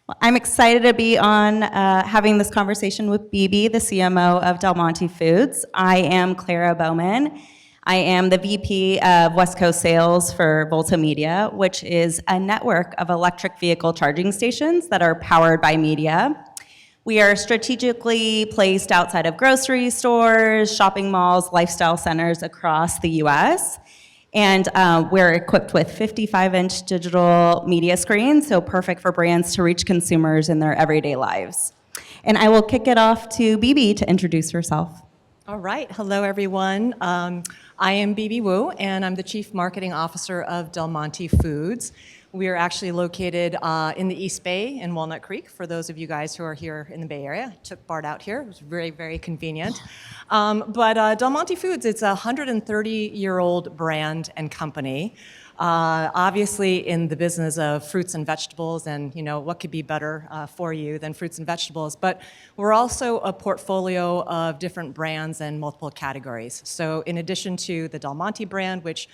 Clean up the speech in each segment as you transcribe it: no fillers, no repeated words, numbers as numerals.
Well, I'm excited to be on having this conversation with Bibie, the CMO of Del Monte Foods. I am Clara Bowman. I am the VP of West Coast Sales for Volta Media, which is a network of electric vehicle charging stations that are powered by media. We are strategically placed outside of grocery stores, shopping malls, lifestyle centers across the US. And we're equipped with 55-inch digital media screens, so perfect for brands to reach consumers in their everyday lives. And I will kick it off to Bibie to introduce herself. All right. Hello, everyone. I am Bibie Wu, and I'm the Chief Marketing Officer of Del Monte Foods. We are actually located in the East Bay in Walnut Creek, for those of you guys who are here in the Bay Area. I took Bart out here. It was very, very convenient. But Del Monte Foods, it's a 130-year-old brand and company. Obviously in the business of fruits and vegetables, and what could be better for you than fruits and vegetables, but we're also a portfolio of different brands and multiple categories. So in addition to the Del Monte brand, which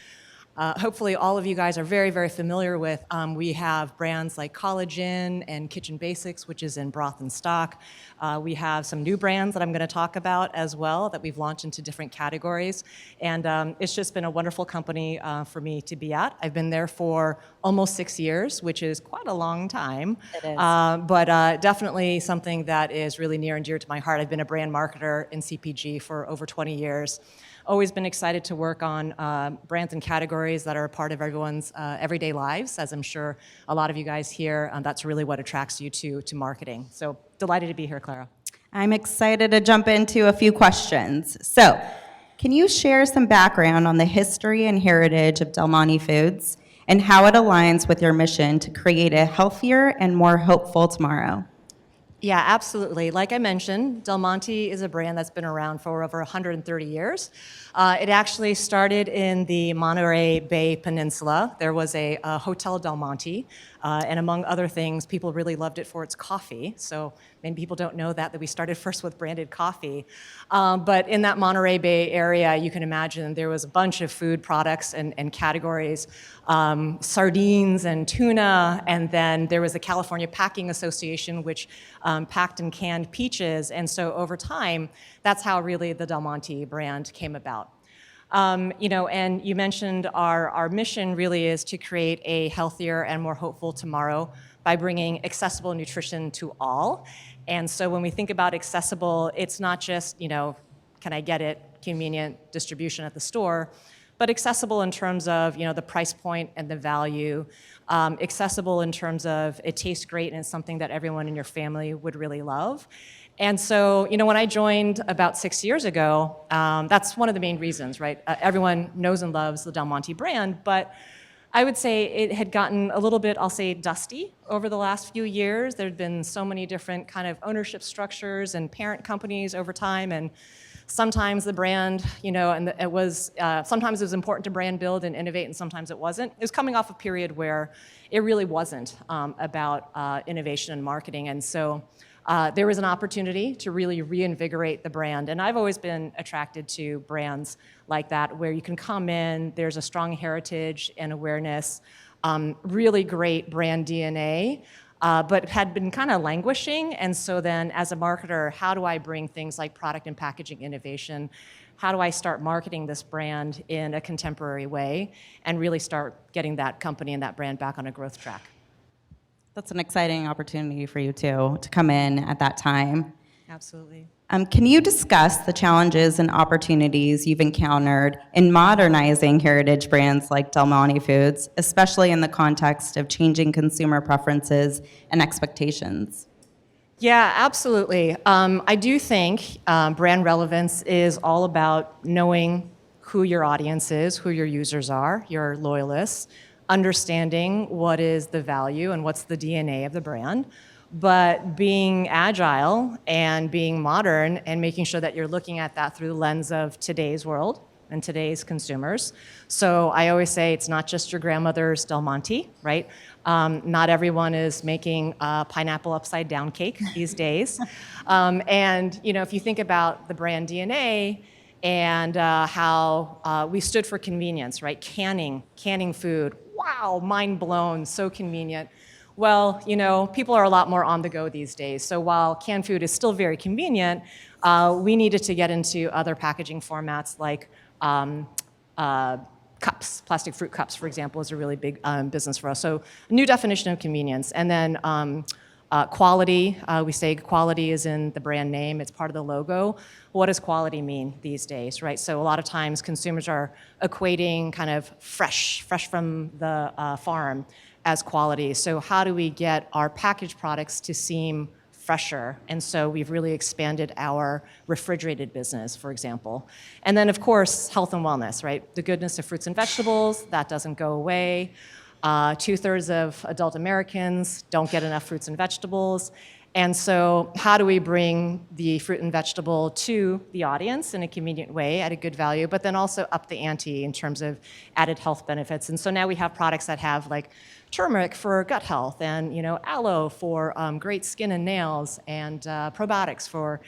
hopefully all of you guys are very, very familiar with, we have brands like Collagen and Kitchen Basics, which is in broth and stock. We have some new brands that I'm going to talk about as well that we've launched into different categories. And it's just been a wonderful company for me to be at. I've been there for almost 6 years, which is quite a long time. It is. But definitely something that is really near and dear to my heart. I've been a brand marketer in CPG for over 20 years. Always been excited to work on brands and categories that are a part of everyone's everyday lives, as I'm sure a lot of you guys here, that's really what attracts you to marketing. So delighted to be here, Clara. I'm excited to jump into a few questions. So, can you share some background on the history and heritage of Del Monte Foods and how it aligns with your mission to create a healthier and more hopeful tomorrow? Yeah, absolutely. Like I mentioned, Del Monte is a brand that's been around for over 130 years. It actually started in the Monterey Bay Peninsula. There was a Hotel Del Monte, and among other things, people really loved it for its coffee. So many people don't know that we started first with branded coffee. But in that Monterey Bay area, you can imagine there was a bunch of food products and categories, sardines and tuna, and then there was the California Packing Association, which packed and canned peaches. And so over time, that's how really the Del Monte brand came about. And you mentioned our mission really is to create a healthier and more hopeful tomorrow by bringing accessible nutrition to all. And so when we think about accessible, it's not just, can I get it, convenient distribution at the store, but accessible in terms of, the price point and the value, accessible in terms of it tastes great and it's something that everyone in your family would really love. And so, when I joined about 6 years ago, that's one of the main reasons, right? Everyone knows and loves the Del Monte brand, but I would say it had gotten a little bit, I'll say, dusty over the last few years. There had been so many different kind of ownership structures and parent companies over time, and sometimes the brand, and it was, sometimes it was important to brand build and innovate, and sometimes it wasn't. It was coming off a period where it really wasn't about innovation and marketing, and so there was an opportunity to really reinvigorate the brand. And I've always been attracted to brands like that, where you can come in, there's a strong heritage and awareness, really great brand DNA, but had been kind of languishing. And so then as a marketer, how do I bring things like product and packaging innovation? How do I start marketing this brand in a contemporary way and really start getting that company and that brand back on a growth track? That's an exciting opportunity for you too, to come in at that time. Absolutely. Can you discuss the challenges and opportunities you've encountered in modernizing heritage brands like Del Monte Foods, especially in the context of changing consumer preferences and expectations? Yeah, absolutely. I do think brand relevance is all about knowing who your audience is, who your users are, your loyalists, understanding what is the value and what's the DNA of the brand, but being agile and being modern and making sure that you're looking at that through the lens of today's world and today's consumers. So I always say it's not just your grandmother's Del Monte, right? Not everyone is making pineapple upside down cake these days. And if you think about the brand DNA, and how we stood for convenience, right? Canning food, wow, mind blown, so convenient. Well, people are a lot more on the go these days. So while canned food is still very convenient, we needed to get into other packaging formats like cups. Plastic fruit cups, for example, is a really big business for us. So a new definition of convenience. And then quality, we say quality is in the brand name, it's part of the logo. What does quality mean these days, right? So a lot of times consumers are equating kind of fresh from the farm as quality. So how do we get our packaged products to seem fresher? And so we've really expanded our refrigerated business, for example. And then, of course, health and wellness, right? The goodness of fruits and vegetables, that doesn't go away. 2/3 of adult Americans don't get enough fruits and vegetables. And so how do we bring the fruit and vegetable to the audience in a convenient way at a good value, but then also up the ante in terms of added health benefits? And so now we have products that have like turmeric for gut health, and aloe for great skin and nails, and probiotics for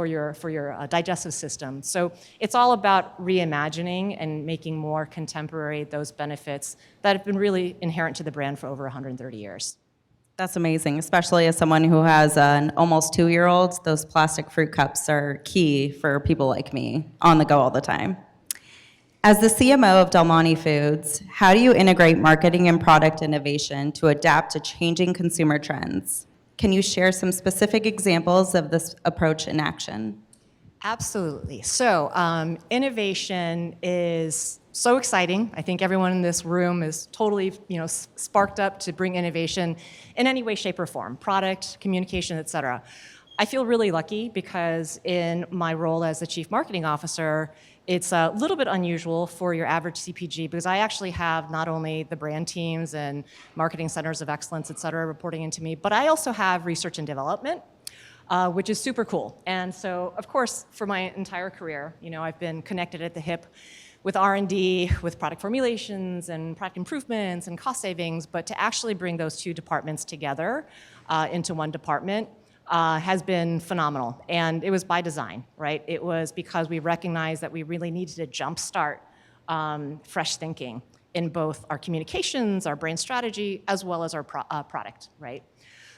your digestive system. So it's all about reimagining and making more contemporary those benefits that have been really inherent to the brand for over 130 years. That's amazing, especially as someone who has an almost 2-year-old. Those plastic fruit cups are key for people like me, on the go all the time. As the CMO of Del Monte Foods, how do you integrate marketing and product innovation to adapt to changing consumer trends? Can you share some specific examples of this approach in action? Absolutely. So innovation is so exciting. I think everyone in this room is totally, sparked up to bring innovation in any way, shape, or form, product, communication, et cetera. I feel really lucky because in my role as the Chief Marketing Officer, it's a little bit unusual for your average CPG because I actually have not only the brand teams and marketing centers of excellence, et cetera, reporting into me, but I also have research and development, which is super cool. And so, of course, for my entire career, I've been connected at the hip with R&D, with product formulations and product improvements and cost savings, but to actually bring those two departments together into one department has been phenomenal. And it was by design, right? It was because we recognized that we really needed to jumpstart fresh thinking in both our communications, our brand strategy, as well as our product, right?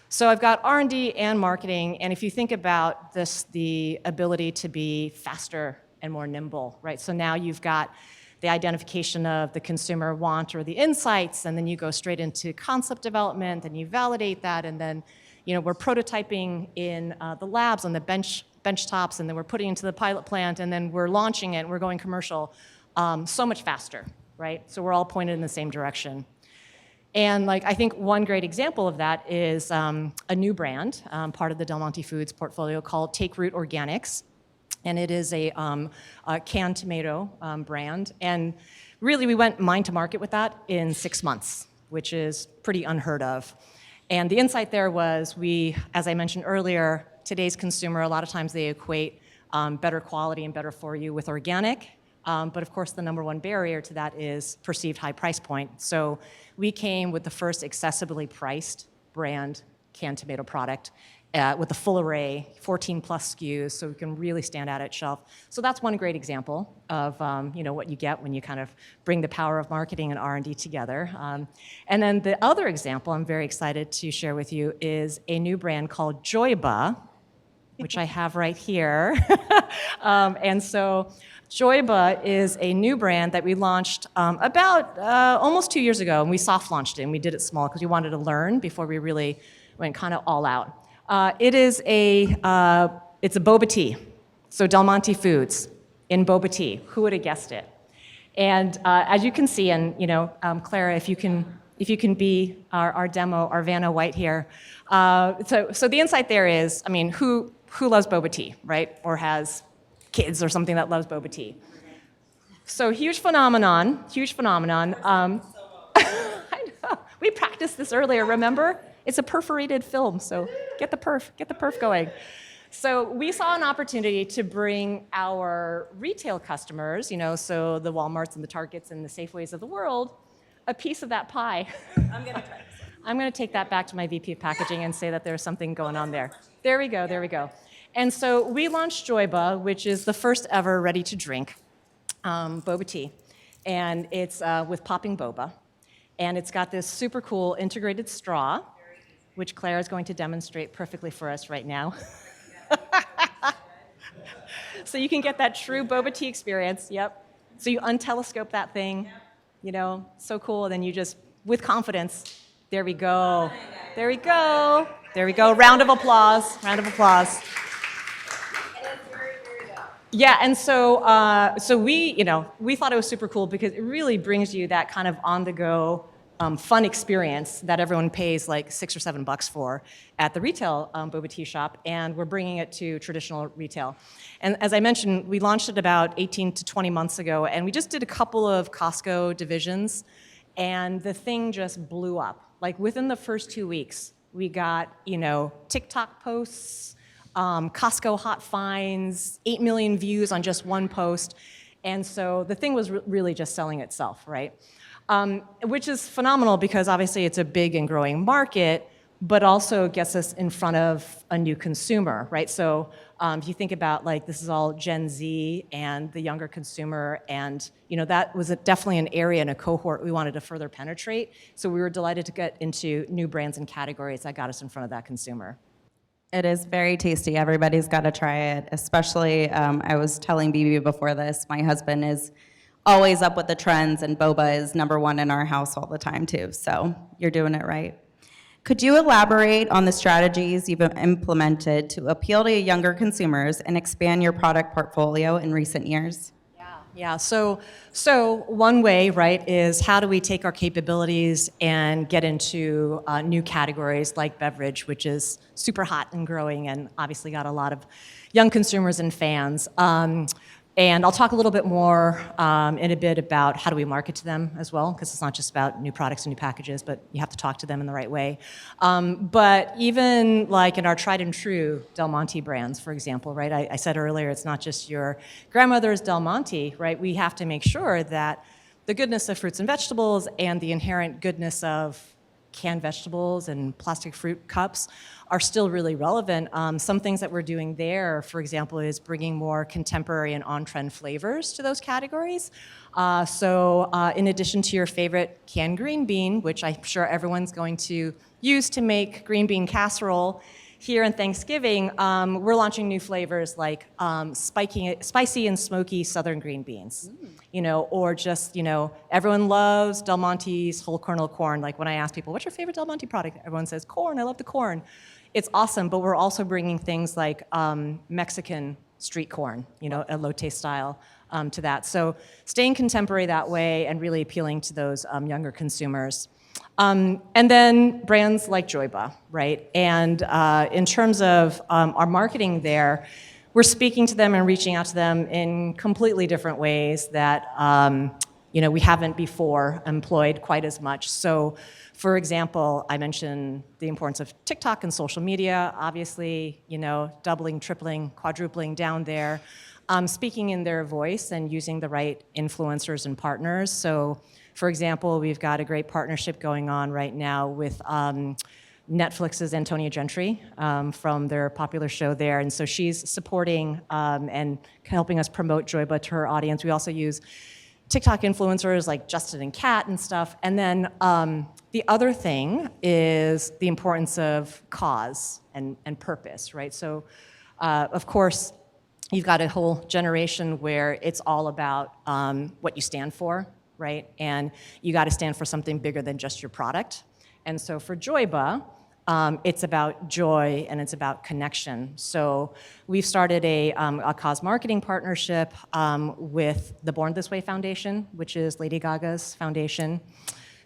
So I've got R&D and marketing, and if you think about this, the ability to be faster and more nimble, right? So now you've got the identification of the consumer want or the insights, and then you go straight into concept development, and you validate that, and then we're prototyping in the labs on the bench tops, and then we're putting it into the pilot plant, and then we're launching it, and we're going commercial so much faster, right? So we're all pointed in the same direction. And I think one great example of that is a new brand, part of the Del Monte Foods portfolio called Take Root Organics. And it is a canned tomato brand. And really, we went mind to market with that in 6 months, which is pretty unheard of. And the insight there was as I mentioned earlier, today's consumer, a lot of times they equate better quality and better for you with organic. But of course, the number one barrier to that is perceived high price point. So we came with the first accessibly priced brand canned tomato product with a full array, 14 plus SKUs, so we can really stand out at shelf. So that's one great example of what you get when you kind of bring the power of marketing and R&D together. And then the other example I'm very excited to share with you is a new brand called Joyba, which I have right here. And so Joyba is a new brand that we launched about almost 2 years ago, and we soft launched it, and we did it small because we wanted to learn before we really went kind of all out. It's a boba tea, so Del Monte Foods in boba tea. Who would have guessed it? And as you can see, and Clara, if you can be our demo, our Vanna White here. So the insight there is, who loves boba tea, right? Or has kids or something that loves boba tea. So huge phenomenon. I know. We practiced this earlier, remember? It's a perforated film, so get the perf going. So we saw an opportunity to bring our retail customers, so the Walmarts and the Targets and the Safeways of the world, a piece of that pie. I'm going to try this. I'm going to take that back to my VP of packaging and say that there's something going on there. There we go. And so we launched Joyba, which is the first ever ready-to-drink boba tea. And it's with popping boba. And it's got this super cool integrated straw, which Clara is going to demonstrate perfectly for us right now. So you can get that true boba tea experience, yep. So you untelescope that thing, so cool, and then you just, with confidence, there we go. There we go. There we go. Round of applause. Round of applause. Yeah, and so we thought it was super cool because it really brings you that kind of on-the-go fun experience that everyone pays like $6 or $7 for at the retail boba tea shop, and we're bringing it to traditional retail. And as I mentioned, we launched it about 18 to 20 months ago, and we just did a couple of Costco divisions, and the thing just blew up. Like within the first 2 weeks, we got TikTok posts, Costco hot finds, 8 million views on just one post, and so the thing was really just selling itself, right? Which is phenomenal because obviously it's a big and growing market, but also gets us in front of a new consumer, right? So if you think about this is all Gen Z and the younger consumer, and that was definitely an area and a cohort we wanted to further penetrate. So we were delighted to get into new brands and categories that got us in front of that consumer. It is very tasty. Everybody's got to try it, especially, I was telling Bibie before this, my husband is always up with the trends, and boba is #1 in our house all the time too, so you're doing it right. Could you elaborate on the strategies you've implemented to appeal to younger consumers and expand your product portfolio in recent years? Yeah. So one way, right, is how do we take our capabilities and get into new categories like beverage, which is super hot and growing, and obviously got a lot of young consumers and fans. And I'll talk a little bit more in a bit about how do we market to them as well, because it's not just about new products and new packages, but you have to talk to them in the right way. But even like in our tried and true Del Monte brands, for example, right? I said earlier, it's not just your grandmother's Del Monte, right? We have to make sure that the goodness of fruits and vegetables and the inherent goodness of canned vegetables and plastic fruit cups are still really relevant. Some things that we're doing there, for example, is bringing more contemporary and on-trend flavors to those categories. So in addition to your favorite canned green bean, which I'm sure everyone's going to use to make green bean casserole, here in Thanksgiving, we're launching new flavors like spicy and smoky southern green beans, or just, everyone loves Del Monte's whole kernel corn. Like when I ask people, what's your favorite Del Monte product? Everyone says, corn, I love the corn. It's awesome, but we're also bringing things like Mexican street corn, elote style, to that. So staying contemporary that way and really appealing to those younger consumers. And then brands like Joyba, right? And in terms of our marketing there, we're speaking to them and reaching out to them in completely different ways that we haven't before employed quite as much. So, for example, I mentioned the importance of TikTok and social media, obviously, doubling, tripling, quadrupling down there, speaking in their voice and using the right influencers and partners. So, for example, we've got a great partnership going on right now with Netflix's Antonia Gentry from their popular show there. And so she's supporting and helping us promote Joyba to her audience. We also use TikTok influencers like Justin and Kat and stuff. And then the other thing is the importance of cause and purpose, right? So, of course, you've got a whole generation where it's all about what you stand for, right? And you got to stand for something bigger than just your product. And so for Joyba, it's about joy and it's about connection. So we've started a cause marketing partnership with the Born This Way Foundation, which is Lady Gaga's foundation.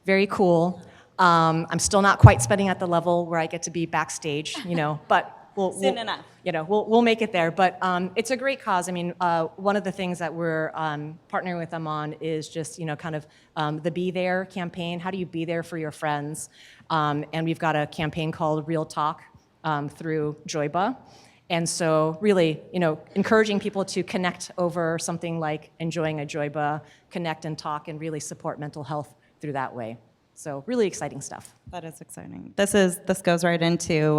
Very cool. I'm still not quite spending at the level where I get to be backstage, but Soon enough. We'll make it there. But it's a great cause. I mean, one of the things that we're partnering with them on is just, kind of the Be There campaign. How do you be there for your friends? And we've got a campaign called Real Talk through Joyba. And so really, encouraging people to connect over something like enjoying a Joyba, connect and talk and really support mental health through that way. So really exciting stuff. That is exciting. This goes right into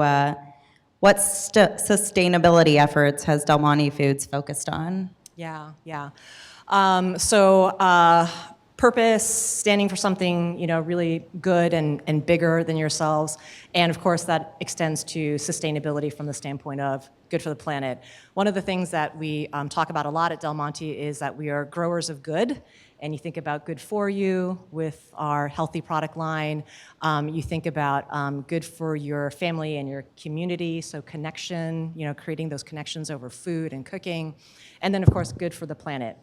what sustainability efforts has Del Monte Foods focused on? Yeah. purpose, standing for something, really good and bigger than yourselves. And of course, that extends to sustainability from the standpoint of good for the planet. One of the things that we talk about a lot at Del Monte is that we are growers of good. And you think about good for you with our healthy product line. You think about good for your family and your community, so connection, creating those connections over food and cooking. And then, of course, good for the planet.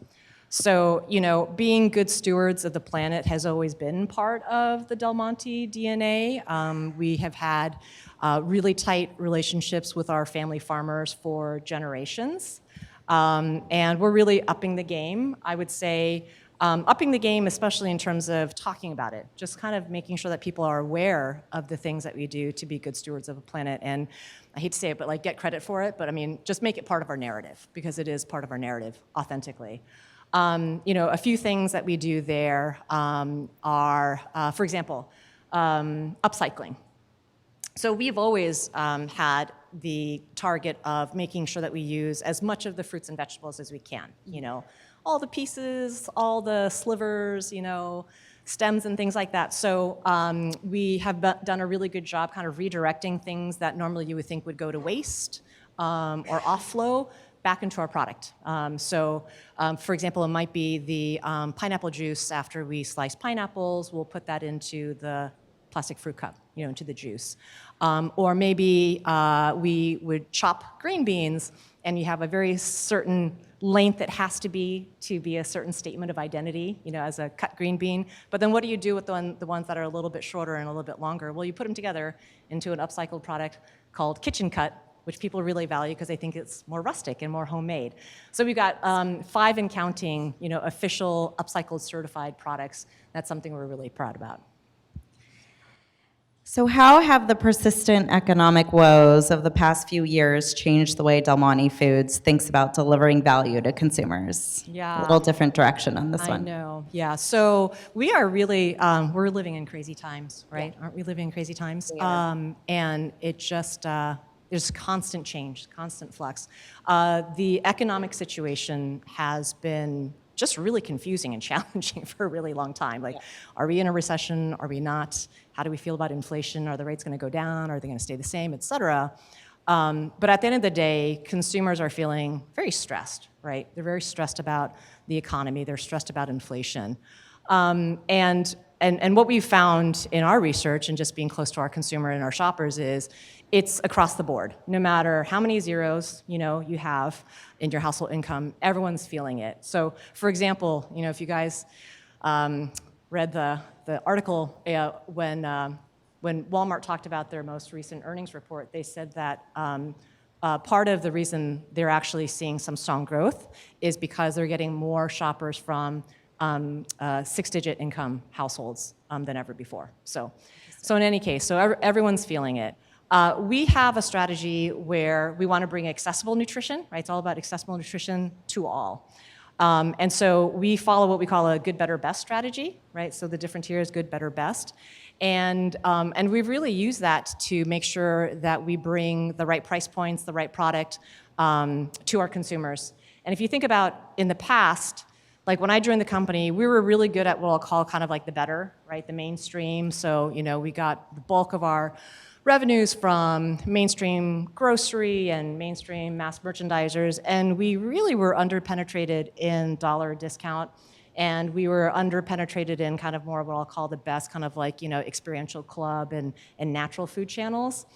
So, being good stewards of the planet has always been part of the Del Monte DNA. We have had really tight relationships with our family farmers for generations. And we're really upping the game, I would say. Upping the game, especially in terms of talking about it, just kind of making sure that people are aware of the things that we do to be good stewards of the planet. And I hate to say it, but get credit for it, but just make it part of our narrative, because it is part of our narrative authentically. A few things that we do there are, for example, upcycling. So we've always had the target of making sure that we use as much of the fruits and vegetables as we can, all the pieces, all the slivers, stems and things like that. So we have done a really good job kind of redirecting things that normally you would think would go to waste or off-flow back into our product. For example, it might be the pineapple juice. After we slice pineapples, we'll put that into the plastic fruit cup, into the juice. Or maybe we would chop green beans, and you have a very certain length it has to be a certain statement of identity, as a cut green bean. But then what do you do with the ones that are a little bit shorter and a little bit longer? Well, you put them together into an upcycled product called Kitchen Cut, which people really value because they think it's more rustic and more homemade. So we've got 5 and counting, official upcycled certified products. That's something we're really proud about. So how have the persistent economic woes of the past few years changed the way Del Monte Foods thinks about delivering value to consumers? Yeah. A little different direction on this one. I know, yeah. So we are really, we're living in crazy times, right? Yeah. Aren't we living in crazy times? And it just, there's constant change, constant flux. The economic situation has been just really confusing and challenging for a really long time. Are we in a recession? Are we not? How do we feel about inflation? Are the rates going to go down? Are they going to stay the same, et cetera? But at the end of the day, consumers are feeling very stressed, right? They're very stressed about the economy. They're stressed about inflation. And what we've found in our research and just being close to our consumer and our shoppers is it's across the board. No matter how many zeros you have in your household income, everyone's feeling it. So, for example, if you guys read the article when Walmart talked about their most recent earnings report, they said that part of the reason they're actually seeing some strong growth is because they're getting more shoppers from 6-digit income households than ever before. So in any case, everyone's feeling it. We have a strategy where we want to bring accessible nutrition, right? It's all about accessible nutrition to all. And so we follow what we call a good, better, best strategy, right? So the different tiers, good, better, best. And we've really used that to make sure that we bring the right price points, the right product to our consumers. And if you think about in the past, when I joined the company, we were really good at what I'll call kind of the better, right? The mainstream. So, we got the bulk of our revenues from mainstream grocery and mainstream mass merchandisers, and we really were underpenetrated in dollar discount, and we were underpenetrated in kind of more what I'll call the best kind of experiential club and natural food channels.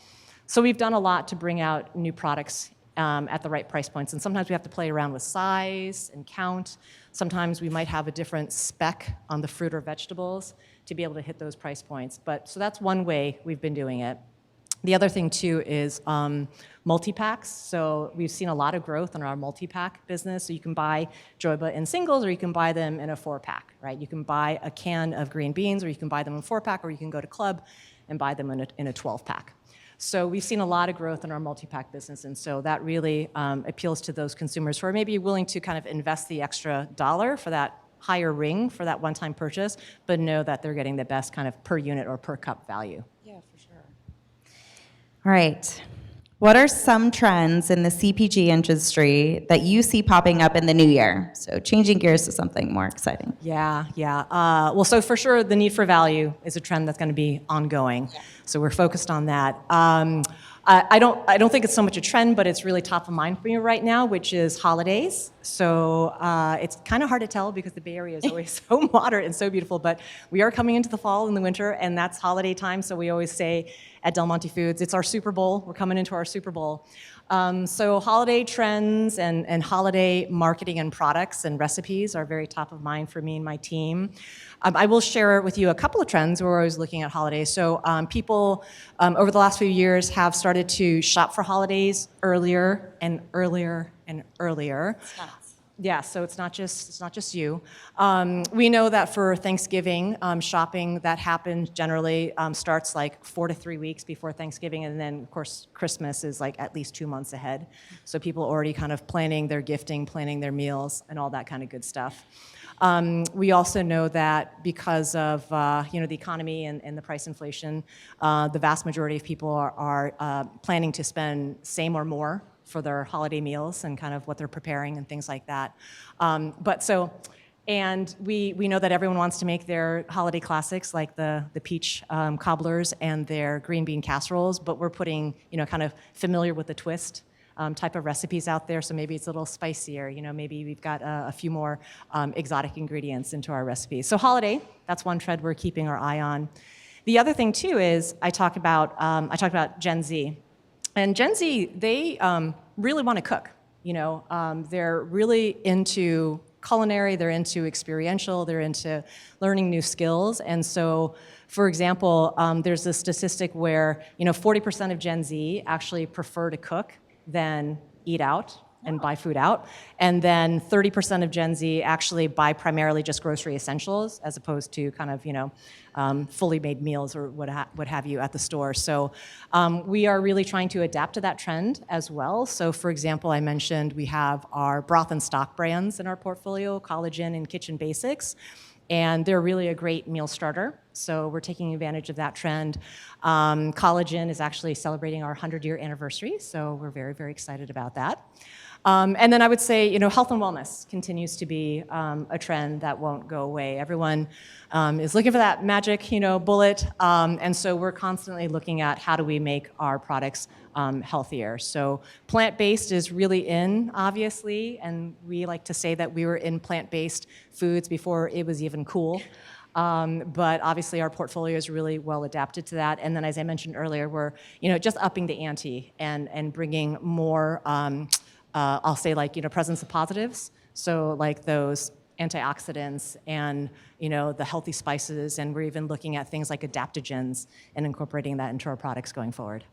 So we've done a lot to bring out new products at the right price points, and sometimes we have to play around with size and count. Sometimes we might have a different spec on the fruit or vegetables to be able to hit those price points. So that's one way we've been doing it. The other thing, too, is multi-packs. So we've seen a lot of growth in our multi-pack business. So you can buy Joyba in singles, or you can buy them in a 4-pack, right? You can buy a can of green beans, or you can buy them in a 4-pack, or you can go to Club and buy them in a 12-pack. So we've seen a lot of growth in our multi-pack business, and so that really appeals to those consumers who are maybe willing to kind of invest the extra dollar for that higher ring for that one-time purchase, but know that they're getting the best kind of per unit or per cup value. Yeah, for sure. All right. What are some trends in the CPG industry that you see popping up in the new year? So changing gears to something more exciting. Yeah. Well, so for sure, the need for value is a trend that's going to be ongoing. Yeah. So we're focused on that. I don't think it's so much a trend, but it's really top of mind for me right now, which is holidays. So it's kind of hard to tell because the Bay Area is always so moderate and so beautiful, but we are coming into the fall and the winter, and that's holiday time. So we always say at Del Monte Foods, it's our Super Bowl. We're coming into our Super Bowl. So holiday trends and holiday marketing and products and recipes are very top of mind for me and my team. I will share with you a couple of trends where we're always looking at holidays. So people over the last few years have started to shop for holidays earlier and earlier and earlier. Yeah, so it's not just you. We know that for Thanksgiving, shopping that happens generally starts like 4 to 3 weeks before Thanksgiving, and then of course Christmas is like at least 2 months ahead. So people are already kind of planning their gifting, planning their meals, and all that kind of good stuff. We also know that because of the economy and the price inflation, the vast majority of people are planning to spend same or more for their holiday meals and kind of what they're preparing and things like that. And we know that everyone wants to make their holiday classics like the peach cobblers and their green bean casseroles, but we're putting, kind of familiar with the twist type of recipes out there, so maybe it's a little spicier, maybe we've got a few more exotic ingredients into our recipes. So holiday, that's one trend we're keeping our eye on. The other thing too is I talked about Gen Z. And Gen Z, they really want to cook. They're really into culinary, they're into experiential, they're into learning new skills. And so, for example, there's a statistic where 40% of Gen Z actually prefer to cook than eat out and buy food out. And then 30% of Gen Z actually buy primarily just grocery essentials as opposed to kind of, fully made meals or what have you at the store. So we are really trying to adapt to that trend as well. So for example, I mentioned we have our broth and stock brands in our portfolio, Collagen and Kitchen Basics. And they're really a great meal starter. So we're taking advantage of that trend. Collagen is actually celebrating our 100-year anniversary. So we're very, very excited about that. And then I would say, health and wellness continues to be a trend that won't go away. Everyone is looking for that magic, bullet. And so we're constantly looking at how do we make our products healthier. So plant-based is really in, obviously, and we like to say that we were in plant-based foods before it was even cool. But obviously our portfolio is really well adapted to that. And then as I mentioned earlier, we're just upping the ante and bringing more, I'll say presence of positives. So like those antioxidants and the healthy spices, and we're even looking at things like adaptogens and incorporating that into our products going forward.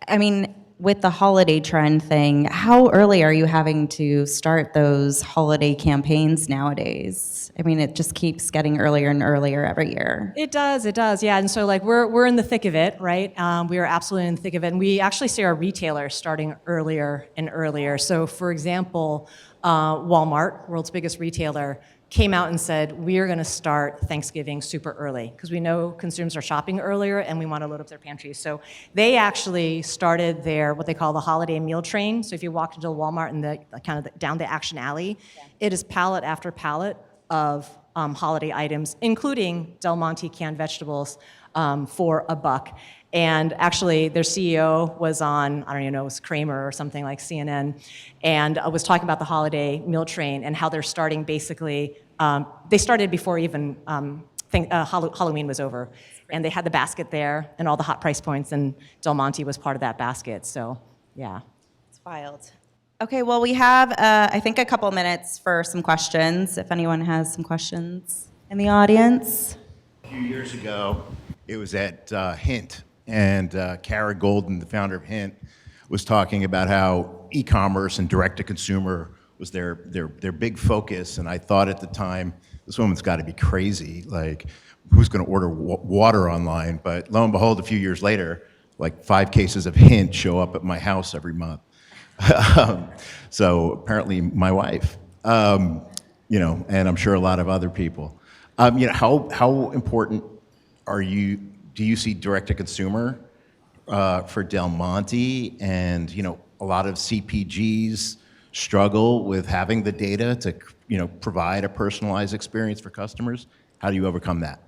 I mean, with the holiday trend thing, how early are you having to start those holiday campaigns nowadays? I mean, it just keeps getting earlier and earlier every year. It does, yeah. And so we're in the thick of it, right? We are absolutely in the thick of it. And we actually see our retailers starting earlier and earlier. So for example, Walmart, world's biggest retailer, came out and said, we are going to start Thanksgiving super early because we know consumers are shopping earlier and we want to load up their pantries. So they actually started their, what they call the holiday meal train. So if you walk into Walmart and down the action alley, it is pallet after pallet of holiday items, including Del Monte canned vegetables for $1. And actually, their CEO was on, I don't even know, it was Kramer or something like CNN, and was talking about the holiday meal train and how they're starting basically, they started before even Halloween was over. And they had the basket there and all the hot price points, and Del Monte was part of that basket, so yeah. It's wild. Okay, well, we have, I think, a couple minutes for some questions, if anyone has some questions in the audience. A few years ago, it was at Hint. And Clara Golden, the founder of Hint, was talking about how e-commerce and direct-to-consumer was their big focus. And I thought at the time, this woman's got to be crazy. Like, who's going to order water online? But lo and behold, a few years later, like 5 cases of Hint show up at my house every month. So apparently, my wife, and I'm sure a lot of other people. How important are you? Do you see direct-to-consumer for Del Monte, and a lot of CPGs struggle with having the data to provide a personalized experience for customers. How do you overcome that?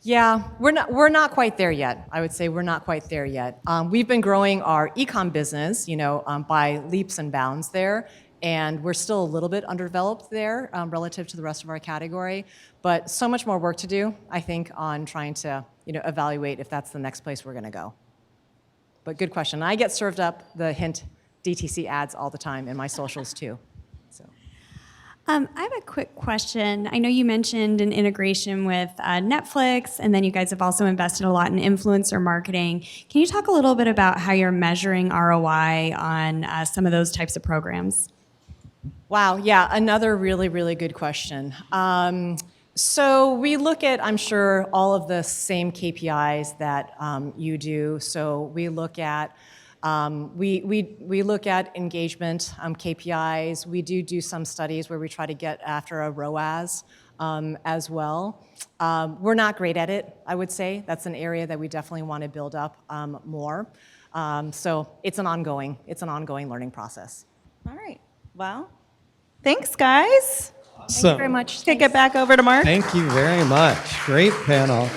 Yeah, we're not quite there yet. I would say we're not quite there yet. We've been growing our e-com business, by leaps and bounds there, and we're still a little bit underdeveloped there relative to the rest of our category. But so much more work to do, I think, on trying to evaluate if that's the next place we're going to go. But good question. I get served up the Hint DTC ads all the time in my socials too. So. I have a quick question. I know you mentioned an integration with Netflix, and then you guys have also invested a lot in influencer marketing. Can you talk a little bit about how you're measuring ROI on some of those types of programs? Wow, yeah, another really, really good question. So we look at, I'm sure, all of the same KPIs that you do. So we look at we look at engagement KPIs. We do some studies where we try to get after a ROAS as well. We're not great at it, I would say. That's an area that we definitely want to build up more. So it's an ongoing learning process. All right. Well, thanks, guys. Thank you very much. Kick it back over to Mark. Thank you very much. Great panel.